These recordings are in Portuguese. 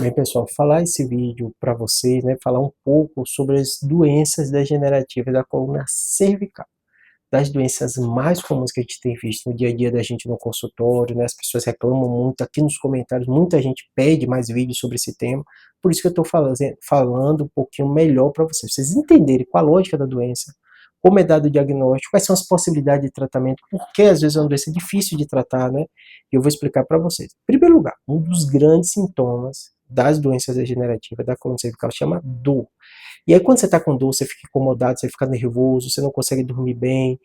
Bem, pessoal, falar esse vídeo para vocês, né, falar um pouco sobre as doenças degenerativas da coluna cervical, das doenças mais comuns que a gente tem visto no dia a dia da gente no consultório, né, as pessoas reclamam muito, aqui nos comentários muita gente pede mais vídeos sobre esse tema, por isso que eu estou falando um pouquinho melhor para vocês entenderem qual a lógica da doença, como é dado o diagnóstico, quais são as possibilidades de tratamento, porque às vezes é uma doença difícil de tratar, né? E eu vou explicar para vocês. Em primeiro lugar, um dos grandes sintomas das doenças degenerativas da coluna cervical chama dor. E aí quando você está com dor, você fica incomodado, você fica nervoso, você não consegue dormir bem,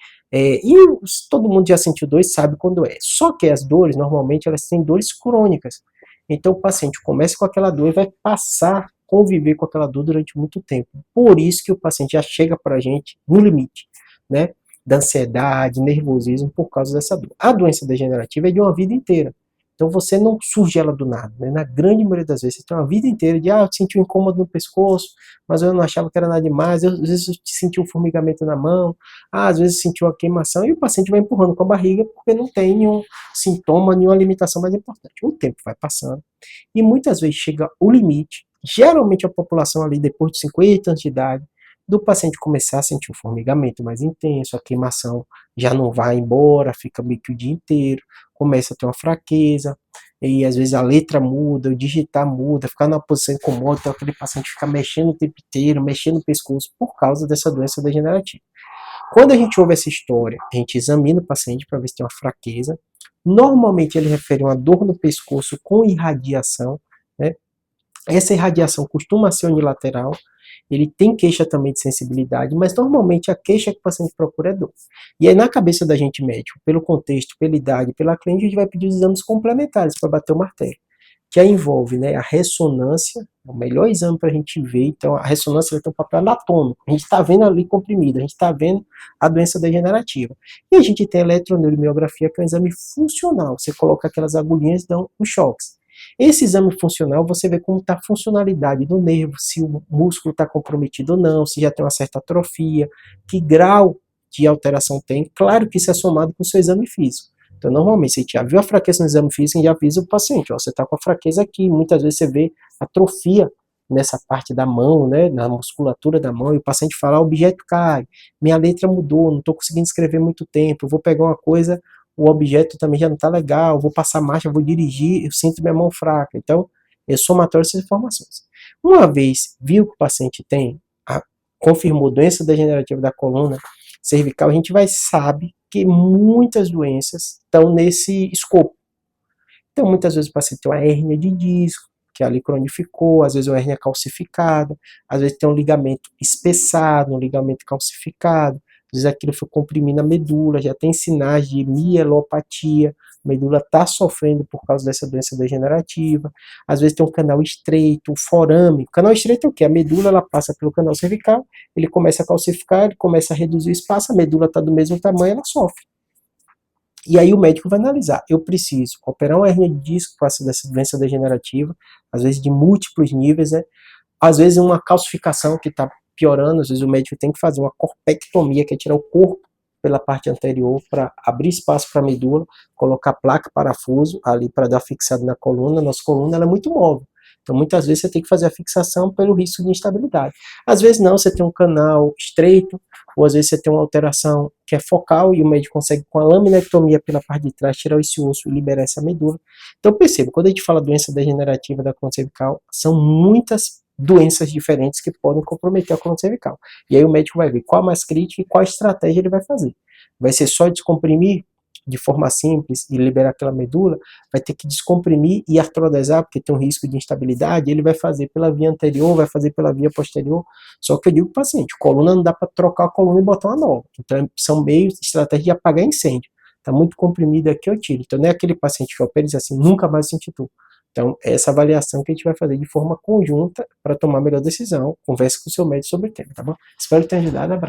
todo mundo já sentiu dor e sabe quando é. Só que as dores, normalmente, elas têm dores crônicas. Então o paciente começa com aquela dor e vai passar a conviver com aquela dor durante muito tempo. Por isso que o paciente já chega para a gente no limite, né? Da ansiedade, nervosismo por causa dessa dor. A doença degenerativa é de uma vida inteira. Então você não surge ela do nada, né? Na grande maioria das vezes você tem uma vida inteira de eu senti um incômodo no pescoço, mas eu não achava que era nada demais, às vezes eu senti um formigamento na mão, às vezes sentiu uma queimação, e o paciente vai empurrando com a barriga porque não tem nenhum sintoma, nenhuma limitação mais importante. O tempo vai passando, e muitas vezes chega o limite, geralmente a população ali depois de 50 anos de idade, do paciente começar a sentir um formigamento mais intenso, a queimação já não vai embora, fica meio que o dia inteiro, começa a ter uma fraqueza, e às vezes a letra muda, o digitar muda, ficar numa posição incômoda, então aquele paciente fica mexendo o tempo inteiro, mexendo o pescoço por causa dessa doença degenerativa. Quando a gente ouve essa história, a gente examina o paciente para ver se tem uma fraqueza. Normalmente ele refere uma dor no pescoço com irradiação, né? Essa irradiação costuma ser unilateral, ele tem queixa também de sensibilidade, mas normalmente a queixa que o paciente procura é dor. E aí na cabeça da gente médico, pelo contexto, pela idade, pela clínica, a gente vai pedir os exames complementares para bater o martelo, que aí envolve, né, a ressonância, é o melhor exame para a gente ver. Então a ressonância tem um papel anatômico, a gente está vendo ali comprimido, a gente está vendo a doença degenerativa. E a gente tem a eletroneuromiografia, que é um exame funcional, você coloca aquelas agulhinhas e dão os choques. Esse exame funcional, você vê como está a funcionalidade do nervo, se o músculo está comprometido ou não, se já tem uma certa atrofia, que grau de alteração tem. Claro que isso é somado com o seu exame físico. Então, normalmente, se a gente já viu a fraqueza no exame físico, a gente já avisa o paciente, ó, você está com a fraqueza aqui. Muitas vezes você vê atrofia nessa parte da mão, né, na musculatura da mão, e o paciente fala, o objeto cai, minha letra mudou, não estou conseguindo escrever muito tempo, eu vou pegar uma coisa, o objeto também já não está legal, vou passar marcha, vou dirigir, eu sinto minha mão fraca. Então, é somatório dessas informações. Uma vez viu que o paciente tem, confirmou doença degenerativa da coluna cervical, a gente sabe que muitas doenças estão nesse escopo. Então, muitas vezes o paciente tem uma hérnia de disco, que ali cronificou, às vezes uma hérnia calcificada, às vezes tem um ligamento espessado, um ligamento calcificado, às vezes aquilo foi comprimindo a medula, já tem sinais de mielopatia, a medula está sofrendo por causa dessa doença degenerativa, às vezes tem um canal estreito, o forame. O canal estreito é o quê? A medula ela passa pelo canal cervical, ele começa a calcificar, ele começa a reduzir o espaço, a medula está do mesmo tamanho, ela sofre. E aí o médico vai analisar, eu preciso operar uma hernia de disco com essa doença degenerativa, às vezes de múltiplos níveis, né? Às vezes uma calcificação que está piorando, às vezes o médico tem que fazer uma corpectomia, que é tirar o corpo pela parte anterior para abrir espaço para a medula, colocar placa, parafuso ali para dar fixado na coluna. Nossa coluna ela é muito móvel, então muitas vezes você tem que fazer a fixação pelo risco de instabilidade. Às vezes não, você tem um canal estreito, ou às vezes você tem uma alteração que é focal e o médico consegue com a laminectomia pela parte de trás tirar esse osso e liberar essa medula. Então perceba, quando a gente fala doença degenerativa da coluna cervical, são muitas doenças diferentes que podem comprometer a coluna cervical. E aí o médico vai ver qual a mais crítica e qual estratégia ele vai fazer. Vai ser só descomprimir de forma simples e liberar aquela medula, vai ter que descomprimir e artrodesar, porque tem um risco de instabilidade, ele vai fazer pela via anterior, vai fazer pela via posterior. Só que eu digo para o paciente, coluna não dá para trocar a coluna e botar uma nova. Então são meios, estratégia de apagar incêndio. Está muito comprimido aqui, eu tiro. Então não é aquele paciente que opera e diz assim, nunca mais senti dor. Então, é essa avaliação que a gente vai fazer de forma conjunta para tomar a melhor decisão. Converse com o seu médico sobre o tema, tá bom? Espero ter ajudado. Abraço.